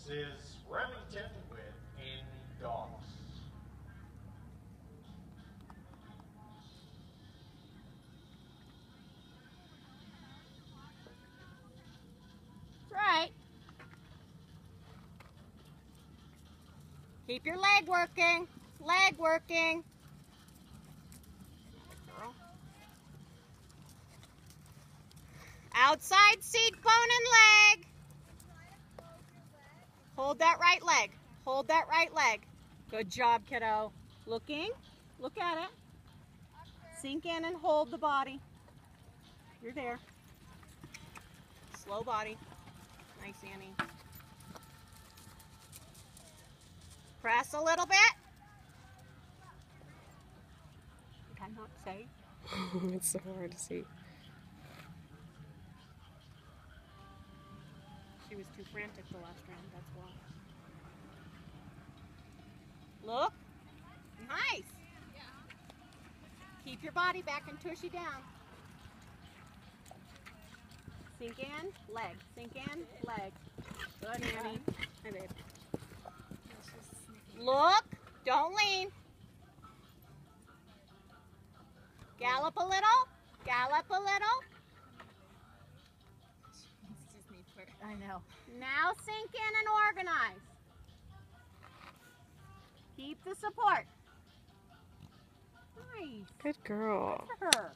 This is Remington with In Dogs. That's right. Keep your leg working. Leg working. Girl. Outside seat, bone, and leg. Hold that right leg. Hold that right leg. Good job, kiddo. Looking. Look at it. Sink in and hold the body. You're there. Slow body. Nice, Annie. Press a little bit. Did I not say? It's so hard to see. She was too frantic the last round, that's why. Look. Nice. Keep your body back and tushy down. Sink in, leg. Sink in, leg. Good, Annie. Hi, babe. Look. Don't lean. Gallop a little. Gallop a little. I know. Now sink in and organize. Keep the support. Nice. Good girl. Good for her.